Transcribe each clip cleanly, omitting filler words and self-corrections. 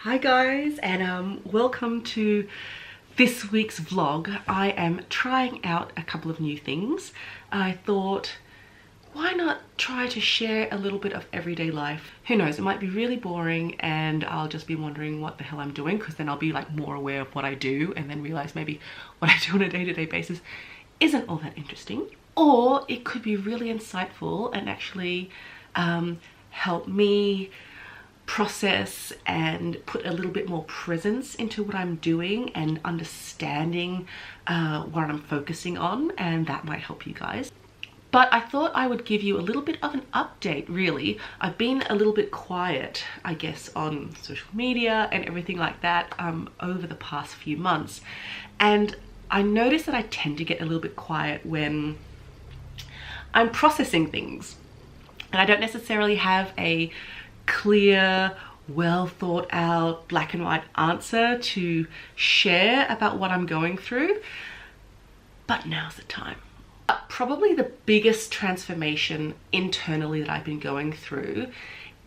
Hi guys, and welcome to this week's vlog. I am trying out a couple of new things. I thought, why not try to share a little bit of everyday life? Who knows, it might be really boring and I'll just be wondering what the hell I'm doing, because then I'll be like more aware of what I do and then realize maybe what I do on a day-to-day basis isn't all that interesting. Or it could be really insightful and actually help me process and put a little bit more presence into what I'm doing and understanding what I'm focusing on, and that might help you guys. But I thought I would give you a little bit of an update, really. I've been a little bit quiet, I guess, on social media and everything like that over the past few months. And I noticed that I tend to get a little bit quiet when I'm processing things. And I don't necessarily have a clear, well thought out, black and white answer to share about what I'm going through, but now's the time. Probably the biggest transformation internally that I've been going through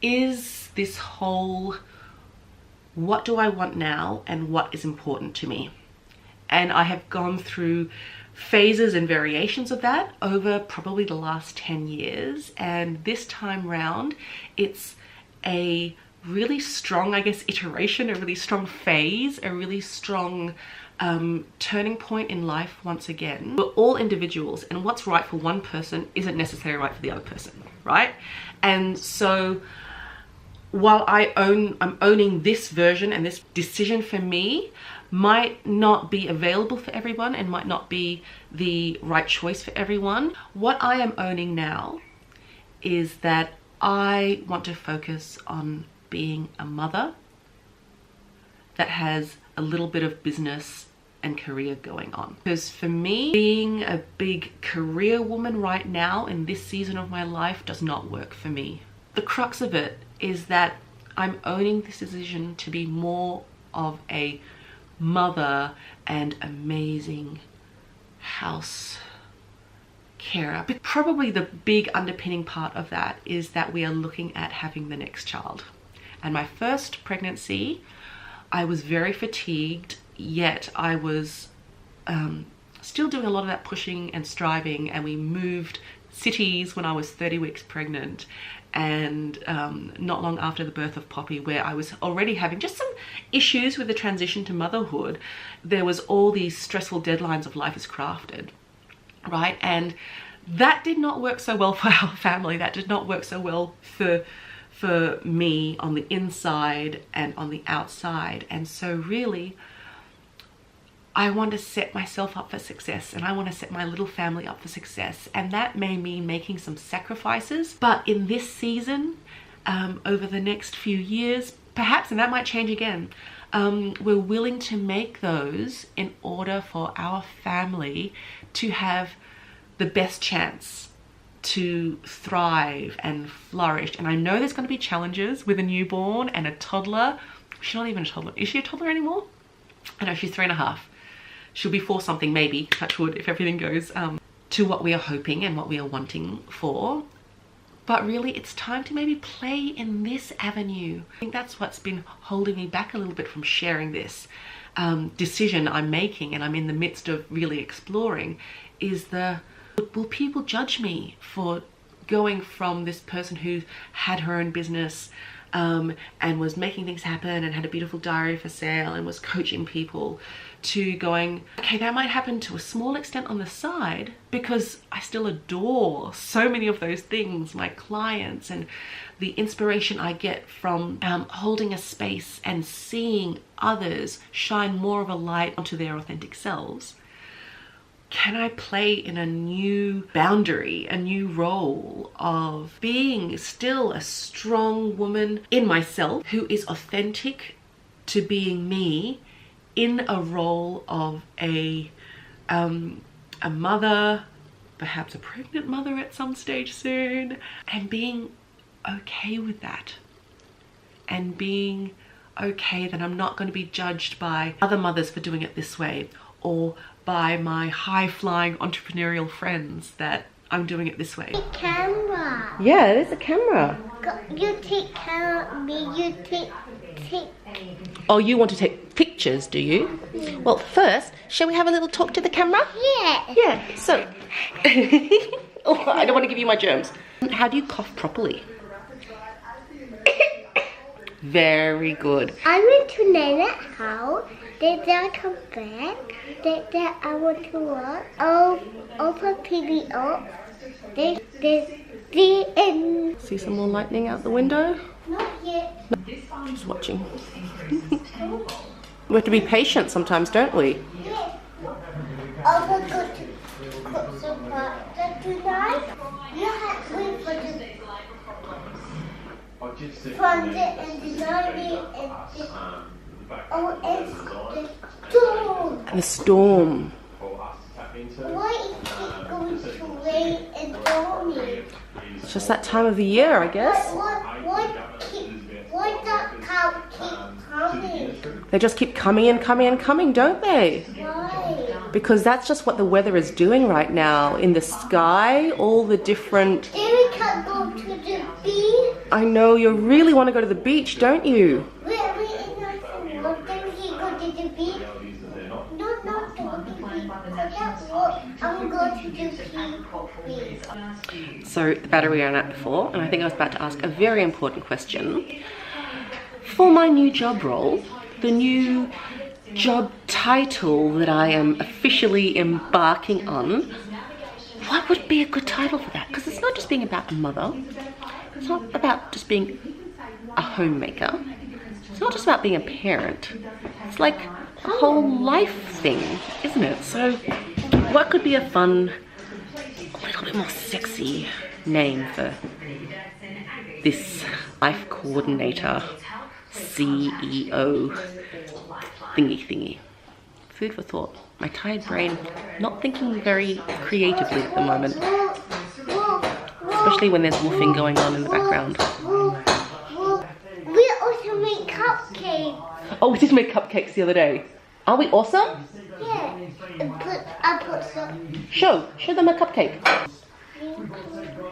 is this whole, what do I want now and what is important to me? And I have gone through phases and variations of that over probably the last 10 years, and this time round it's a really strong, I guess, iteration, a really strong phase, a really strong turning point in life once again. We're all individuals, and what's right for one person isn't necessarily right for the other person, right? And so while I'm owning this version, and this decision for me might not be available for everyone and might not be the right choice for everyone, what I am owning now is that I want to focus on being a mother that has a little bit of business and career going on. Because for me, being a big career woman right now in this season of my life does not work for me. The crux of it is that I'm owning this decision to be more of a mother and amazing house carer. But probably the big underpinning part of that is that we are looking at having the next child. And my first pregnancy, I was very fatigued, yet I was still doing a lot of that pushing and striving, and we moved cities when I was 30 weeks pregnant, and not long after the birth of Poppy, where I was already having just some issues with the transition to motherhood. There was all these stressful deadlines of life is crafted, right? And that did not work so well for our family. That did not work so well for me on the inside and on the outside. And so really, I want to set myself up for success, and I want to set my little family up for success. And that may mean making some sacrifices, but in this season, over the next few years, perhaps, and that might change again, we're willing to make those in order for our family to have the best chance to thrive and flourish. And I know there's going to be challenges with a newborn and a toddler. She's not even a toddler. Is she a toddler anymore? I know, she's 3.5. She'll be 4 something, maybe, touch wood, if everything goes to what we are hoping and what we are wanting for. But really, it's time to maybe play in this avenue. I think that's what's been holding me back a little bit from sharing this decision I'm making, and I'm in the midst of really exploring, is will people judge me for going from this person who had her own business and was making things happen and had a beautiful diary for sale and was coaching people, to going, okay, that might happen to a small extent on the side, because I still adore so many of those things, my clients and the inspiration I get from holding a space and seeing others shine more of a light onto their authentic selves. Can I play in a new boundary, a new role of being still a strong woman in myself who is authentic to being me, in a role of a mother, perhaps a pregnant mother at some stage soon, and being okay with that, and being okay that I'm not going to be judged by other mothers for doing it this way, or by my high-flying entrepreneurial friends that I'm doing it this way. Camera. Yeah, there's a camera. You take camera, me, you take. Oh, you want to take pictures, do you? Well, first, shall we have a little talk to the camera? Yeah. Yeah, so... Oh, I don't want to give you my germs. How do you cough properly? Very good. I went to Nana's house. Then I come back. Then I want to work. Open TV up. Then the end. See some more lightning out the window? Not yet. Just watching. We have to be patient sometimes, don't we? Yeah. I forgot to cook some pasta tonight. You have to wait for the from the and the lightning and the storm. And the storm. Why is it going to rain and stormy? It's just that time of the year, I guess. Why that cow keep coming? They just keep coming and coming and coming, don't they? Why? Because that's just what the weather is doing right now. In the sky, all the different... Then we can go to the beach. I know, you really want to go to the beach, don't you? We in nice and warm. Then we can go to the beach. No, not to the beach. That's what I'm going to do. So the battery ran out before, and I think I was about to ask a very important question. For my new job role, the new job title that I am officially embarking on, what would be a good title for that? Because it's not just being about a mother. It's not about just being a homemaker. It's not just about being a parent. It's like a whole life thing, isn't it? So what could be a fun, a little bit more sexy name for this life coordinator, CEO thingy? Food for thought. My tired brain not thinking very creatively at the moment, especially when there's woofing going on in the background. We also make cupcakes. Oh, we did make cupcakes the other day. Are we awesome? Yeah. I put some Show them a cupcake.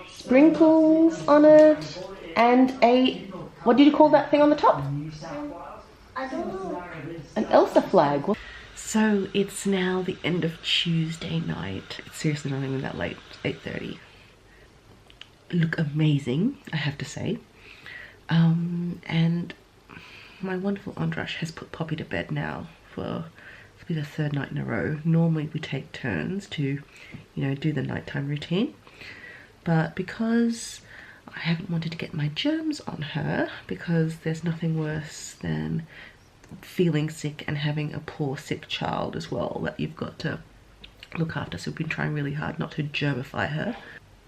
Sprinkles on it and a, what did you call that thing on the top? I don't know. An Elsa flag. So it's now the end of Tuesday night. It's seriously not even that late. It's 8:30. Look amazing, I have to say. And my wonderful Andras has put Poppy to bed now for it'll be the third night in a row. Normally we take turns to, you know, do the nighttime routine. But because I haven't wanted to get my germs on her, because there's nothing worse than feeling sick and having a poor sick child as well that you've got to look after. So we've been trying really hard not to germify her.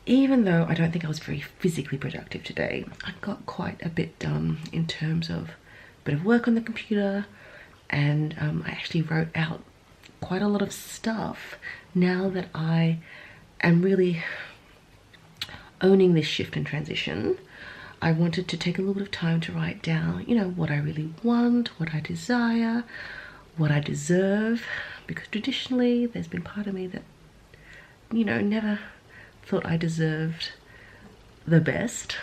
Even though I don't think I was very physically productive today, I got quite a bit done in terms of a bit of work on the computer, and I actually wrote out quite a lot of stuff now that I am really owning this shift and transition. I wanted to take a little bit of time to write down, you know, what I really want, what I desire, what I deserve, because traditionally there's been part of me that, you know, never thought I deserved the best.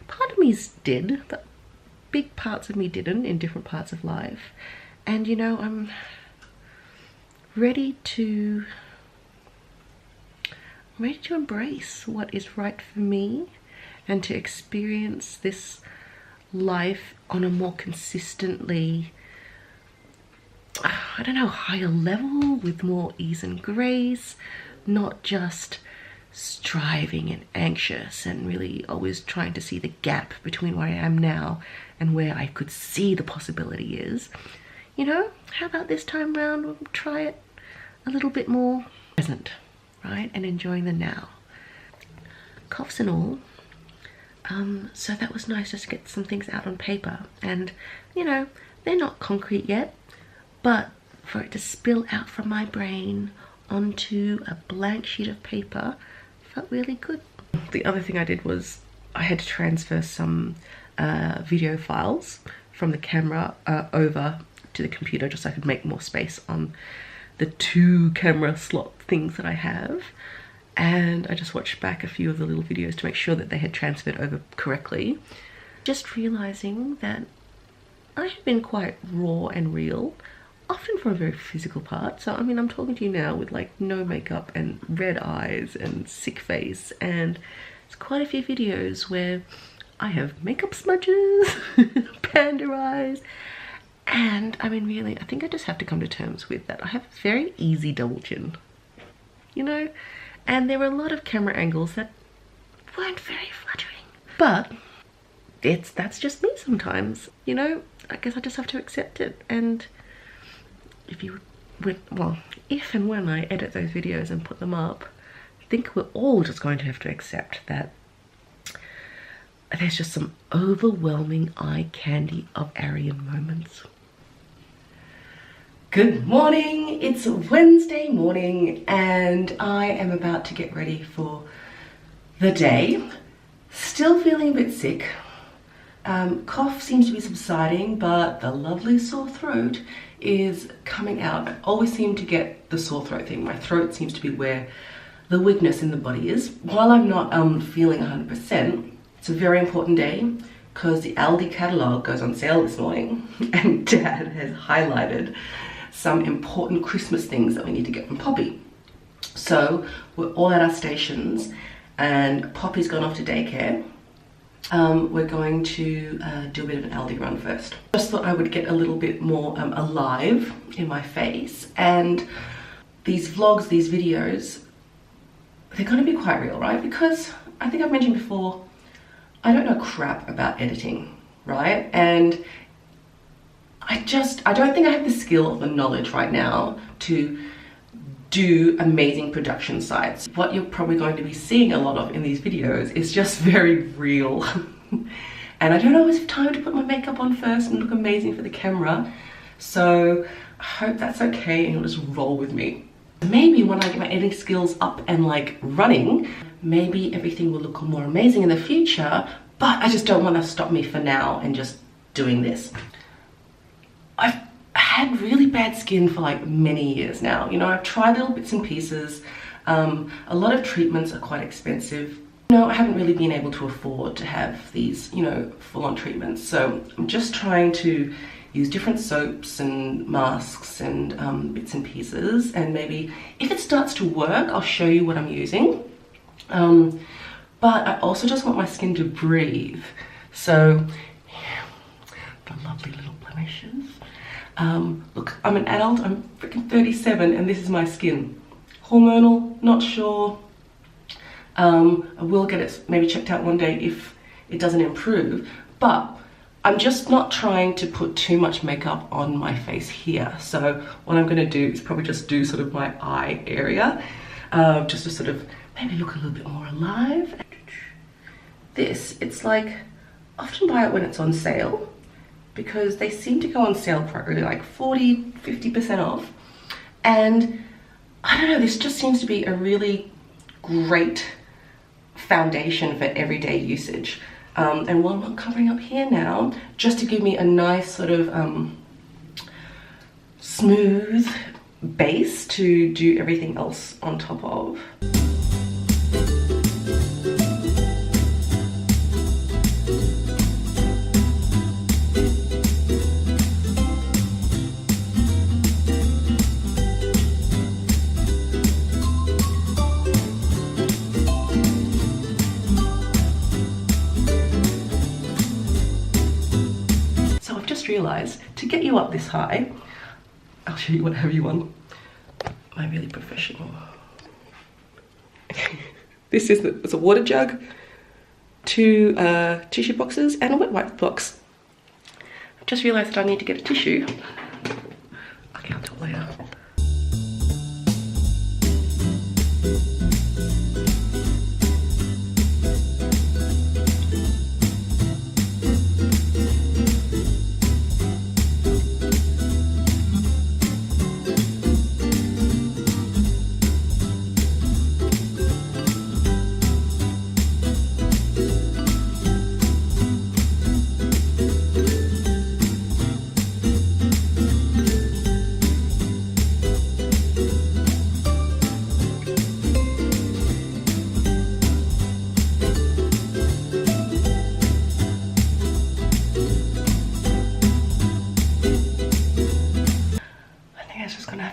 Part of me did, but big parts of me didn't in different parts of life. And, you know, I'm ready to embrace what is right for me and to experience this life on a more consistently, I don't know, higher level, with more ease and grace, not just striving and anxious and really always trying to see the gap between where I am now and where I could see the possibility is. You know, how about this time round we'll try it a little bit more present, right, and enjoying the now. Coughs and all. So that was nice just to get some things out on paper, and you know, they're not concrete yet, but for it to spill out from my brain onto a blank sheet of paper felt really good. The other thing I did was I had to transfer some video files from the camera over to the computer just so I could make more space on the 2 camera slot things that I have. and I just watched back a few of the little videos to make sure that they had transferred over correctly. Just realizing that I have been quite raw and real, often for a very physical part. So I mean, I'm talking to you now with like no makeup and red eyes and sick face, and it's quite a few videos where I have makeup smudges, panda eyes, and I mean really, I think I just have to come to terms with that. I have a very easy double chin, you know, and there were a lot of camera angles that weren't very flattering, but that's just me sometimes, you know. I guess I just have to accept it. And if and when I edit those videos and put them up, I think we're all just going to have to accept that there's just some overwhelming eye candy of Arienne moments. Good morning, it's Wednesday morning and I am about to get ready for the day. Still feeling a bit sick. Cough seems to be subsiding, but the lovely sore throat is coming out. I always seem to get the sore throat thing. My throat seems to be where the weakness in the body is. While I'm not feeling 100%, it's a very important day because the Aldi catalogue goes on sale this morning and Dad has highlighted some important Christmas things that we need to get from Poppy. So we're all at our stations and Poppy's gone off to daycare. We're going to do a bit of an Aldi run first. Just thought I would get a little bit more alive in my face, and these vlogs, these videos, they're going to be quite real, right? Because I think I've mentioned before, I don't know crap about editing, right? And I don't think I have the skill or the knowledge right now to do amazing production sites. What you're probably going to be seeing a lot of in these videos is just very real. And I don't always have time to put my makeup on first and look amazing for the camera. So I hope that's okay and you'll just roll with me. Maybe when I get my editing skills up and like running, maybe everything will look more amazing in the future, but I just don't want to stop me for now and just doing this. I've had really bad skin for like many years now. You know, I've tried little bits and pieces. A lot of treatments are quite expensive. You know, I haven't really been able to afford to have these, you know, full-on treatments. So I'm just trying to use different soaps and masks and bits and pieces. And maybe if it starts to work, I'll show you what I'm using. But I also just want my skin to breathe. So the lovely little blemishes. Look, I'm an adult, I'm freaking 37 and this is my skin. Hormonal, not sure. I will get it maybe checked out one day if it doesn't improve, but I'm just not trying to put too much makeup on my face here. So what I'm gonna do is probably just do sort of my eye area, just to sort of maybe look a little bit more alive. This, it's like, often buy it when it's on sale, because they seem to go on sale quite really, like 40–50% off. And I don't know, this just seems to be a really great foundation for everyday usage. And while I'm not covering up here now, just to give me a nice sort of smooth base to do everything else on top of. Realize to get you up this high, I'll show you what I have you on. My really professional. This is it's a water jug, 2 tissue boxes and a wet wipe box. I've just realized that I need to get a tissue. Okay, I'll do it later.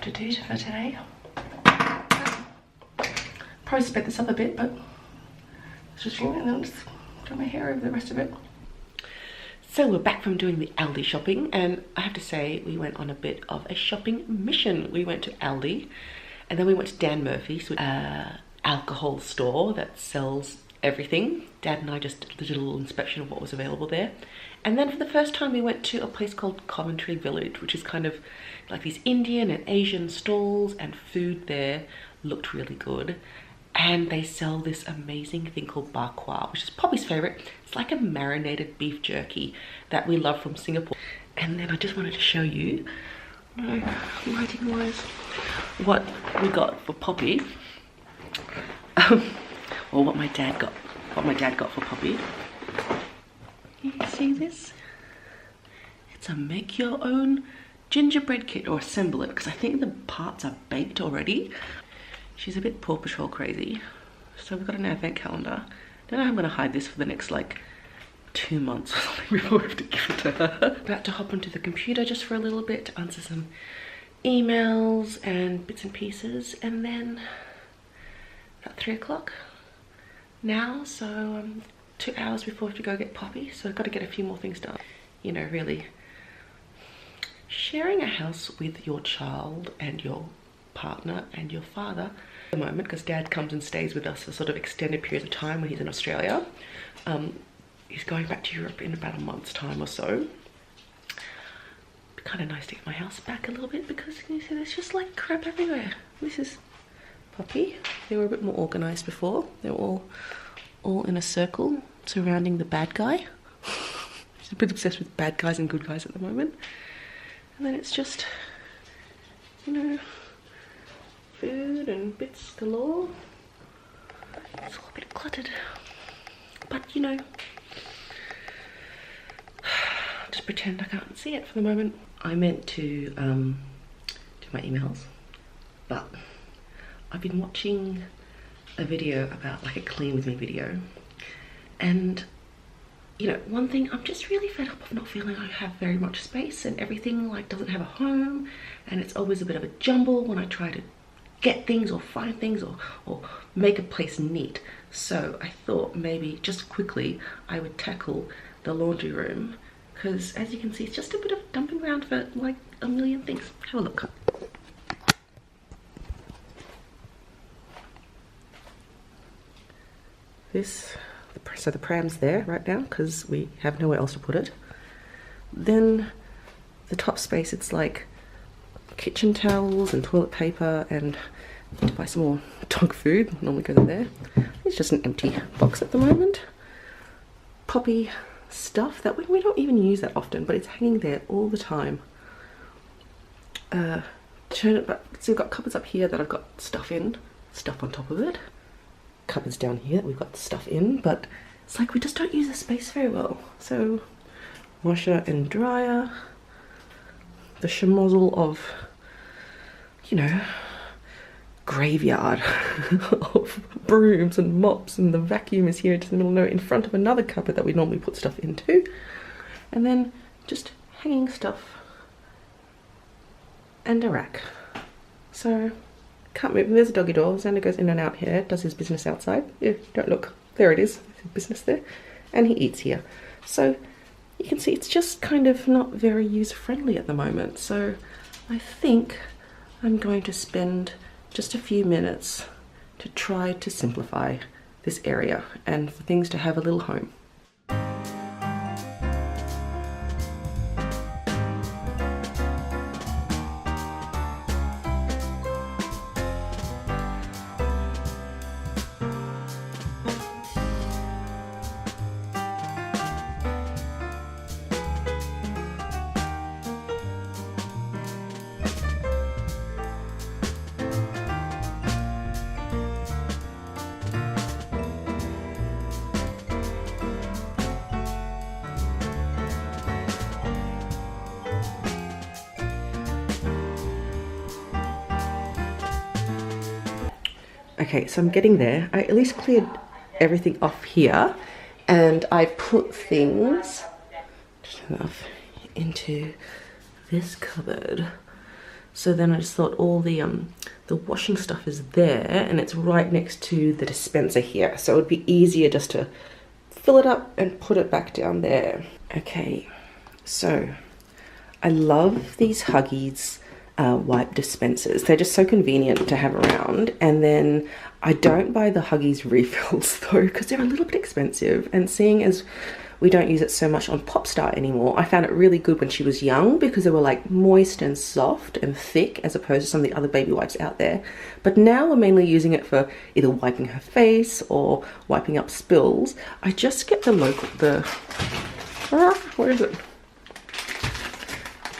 to do for today. Probably sped this up a bit, but it's just, and then just do my hair over the rest of it. So we're back from doing the Aldi shopping, and I have to say we went on a bit of a shopping mission. We went to Aldi, and then we went to Dan Murphy's, alcohol store that sells everything. Dad and I just did a little inspection of what was available there. And then for the first time we went to a place called Coventry Village, which is kind of like these Indian and Asian stalls, and food there looked really good. And they sell this amazing thing called bak kwa, which is Poppy's favorite. It's like a marinated beef jerky that we love from Singapore. And then I just wanted to show you, lighting wise, what we got for Poppy. Or what my dad got for Poppy. You see this? It's a make your own gingerbread kit, or assemble it, because I think the parts are baked already. She's a bit Paw Patrol crazy. So we've got an advent calendar. Don't know how I'm gonna hide this for the next like 2 months or something before we have to give it to her. About to hop onto the computer just for a little bit to answer some emails and bits and pieces, and then about 3 o'clock now, so 2 hours before we have to go get Poppy, so I've got to get a few more things done. You know, really sharing a house with your child and your partner and your father at the moment, because Dad comes and stays with us for sort of extended periods of time when he's in Australia. He's going back to Europe in about a month's time or so. Be kind of nice to get my house back a little bit, because you see there's just like crap everywhere. This is Poppy. They were a bit more organized before. They were all in a circle surrounding the bad guy. She's a bit obsessed with bad guys and good guys at the moment. And then it's just, you know, food and bits galore. It's all a bit cluttered, but you know, just pretend I can't see it for the moment. I meant to do my emails, but I've been watching a video about like a clean with me video, and you know, one thing, I'm just really fed up of not feeling I have very much space, and everything like doesn't have a home, and it's always a bit of a jumble when I try to get things or find things or make a place neat. So I thought maybe just quickly I would tackle the laundry room, because as you can see it's just a bit of a dumping ground for like a million things. Have a look. So the pram's there right now because we have nowhere else to put it. Then the top space, it's like kitchen towels and toilet paper, and I need to buy some more dog food. Normally goes in there. It's just an empty box at the moment. Poppy stuff that we don't even use that often, but it's hanging there all the time. Turn it back. So we've got cupboards up here that I've got stuff in, stuff on top of it. Cupboards down here that we've got stuff in, but it's like we just don't use the space very well. So washer and dryer, the schmozzle of, you know, graveyard of brooms and mops, and the vacuum is here just in the middle of nowhere in front of another cupboard that we normally put stuff into, and then just hanging stuff and a rack. So can't move. There's a doggy door. Zander goes in and out here, does his business outside. Yeah, don't look. There it is. His business there. And he eats here. So you can see it's just kind of not very user-friendly at the moment. So I think I'm going to spend just a few minutes to try to simplify this area and for things to have a little home. Okay, so I'm getting there. I at least cleared everything off here, and I put things just enough into this cupboard. So then I just thought all the washing stuff is there, and it's right next to the dispenser here. So it would be easier just to fill it up and put it back down there. Okay, so I love these Huggies wipe dispensers. They're just so convenient to have around. And then I don't buy the Huggies refills though, because they're a little bit expensive. And seeing as we don't use it so much on Popstar anymore, I found it really good when she was young because they were like moist and soft and thick as opposed to some of the other baby wipes out there. But now we're mainly using it for either wiping her face or wiping up spills. I just get where is it?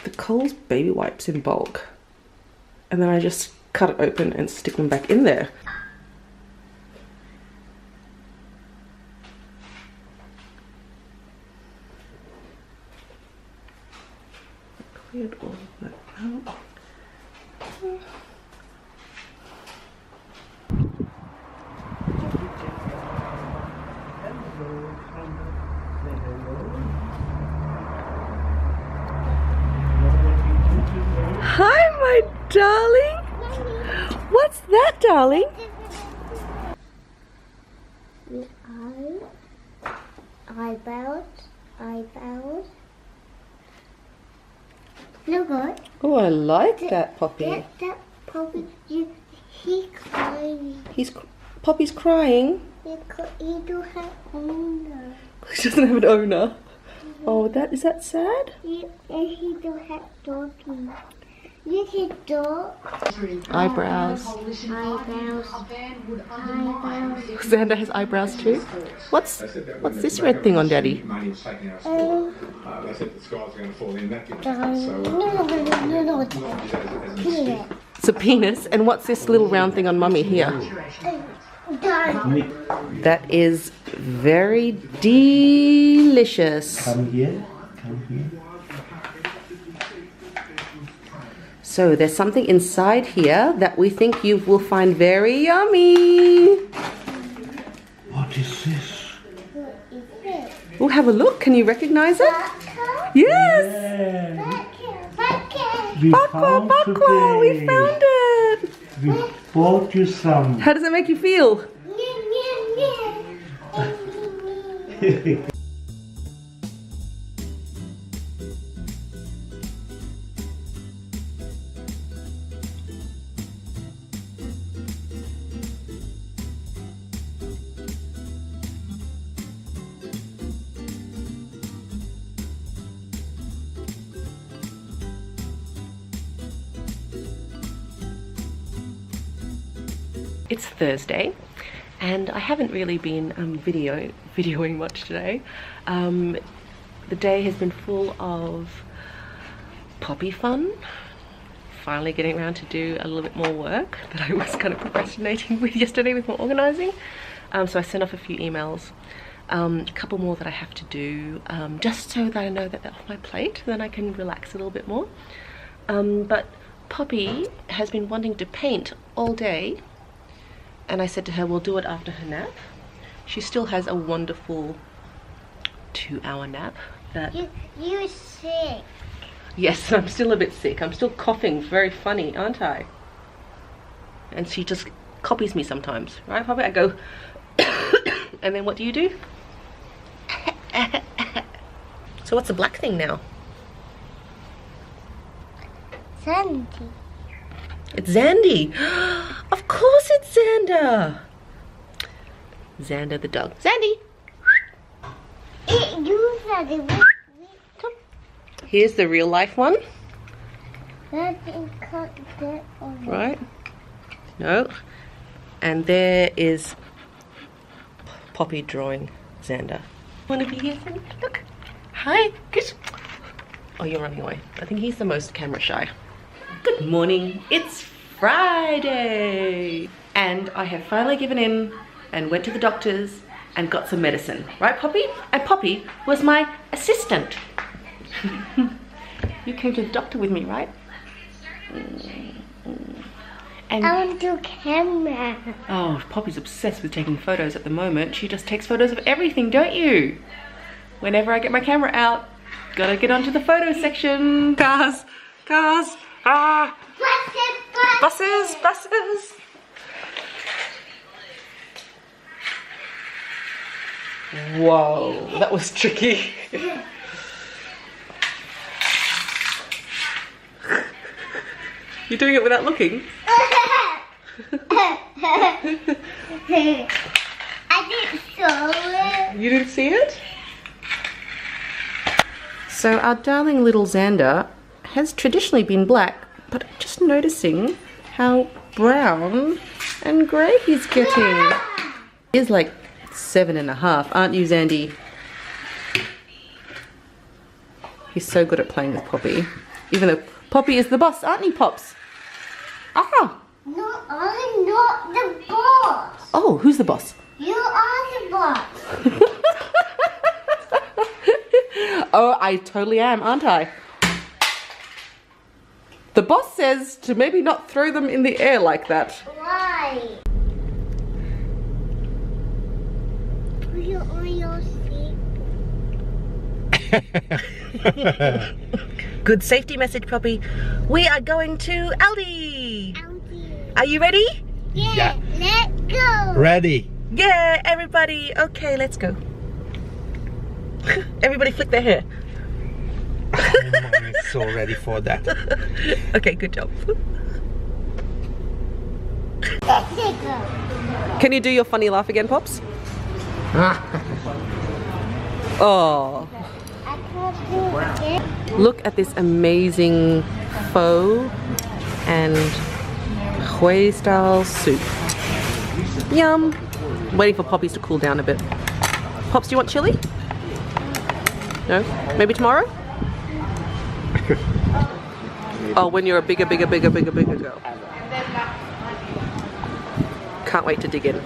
The Coles baby wipes in bulk. And then I just cut it open and stick them back in there. Cleared all of that out. Hi, my darling. What's that, darling? The eyebrows. Look good. Oh, I like that, Poppy. That Poppy, he's crying. Poppy's crying. He don't have owner. He doesn't have an owner. Oh, is that sad? He don't have doggy. You can dog. Eyebrows. Eyebrows. Zander has eyebrows too. What's this red thing on Daddy? No. Peanut. It's a penis. And what's this little round thing on Mummy here? That is very delicious. Come here. So there's something inside here that we think you will find very yummy. What is this? We'll have a look. Can you recognize it? Yes. We Bakwa, found bakwa. We today. found it. We bought you some. How does it make you feel? It's Thursday and I haven't really been videoing much today. The day has been full of Poppy fun. Finally getting around to do a little bit more work that I was kind of procrastinating with yesterday with more organising. So I sent off a few emails, a couple more that I have to do, just so that I know that they're off my plate, then I can relax a little bit more. But Poppy has been wanting to paint all day. And I said to her, we'll do it after her nap. She still has a wonderful 2-hour nap. You're sick. Yes, I'm still a bit sick. I'm still coughing. Very funny, aren't I? And she just copies me sometimes. Right, Poppy? I go, and then what do you do? So what's the black thing now? Sandy. It's Zandy. Of course it's Zander. Zander the dog. Zandy. You said it. Here's the real life one. Right. No. And there is Poppy drawing Zander. Want to be here, Zandy? Look. Hi. Good. Oh, you're running away. I think he's the most camera shy. Good morning. It's Friday. And I have finally given in and went to the doctor's and got some medicine. Right, Poppy? And Poppy was my assistant. You came to the doctor with me, right? And I want to camera. oh, Poppy's obsessed with taking photos at the moment. She just takes photos of everything, don't you? Whenever I get my camera out, gotta get onto the photo section. Cars, Ah! Buses, buses! Whoa, that was tricky. You're doing it without looking? I didn't saw it. You didn't see it? So our darling little Zander has traditionally been black, but just noticing how brown and grey he's getting. He's like 7.5, aren't you, Zandy? He's so good at playing with Poppy. Even though Poppy is the boss, aren't you, Pops? Ah! No, I'm not the boss. Oh, who's the boss? You are the boss. Oh, I totally am, aren't I? The boss says to maybe not throw them in the air like that. Why? Put it on your seat. Good safety message, Poppy. We are going to Aldi. Aldi. Are you ready? Yeah, let's go. Ready? Yeah, everybody. Okay, let's go. Everybody flick their hair. I'm so ready for that. Okay, good job. Let's go. Can you do your funny laugh again, Pops? Oh. I can't do it again. Look at this amazing pho and Hui style soup. Yum. Waiting for Poppies to cool down a bit. Pops, do you want chili? No? Maybe tomorrow? Oh, when you're a bigger girl. Can't wait to dig in.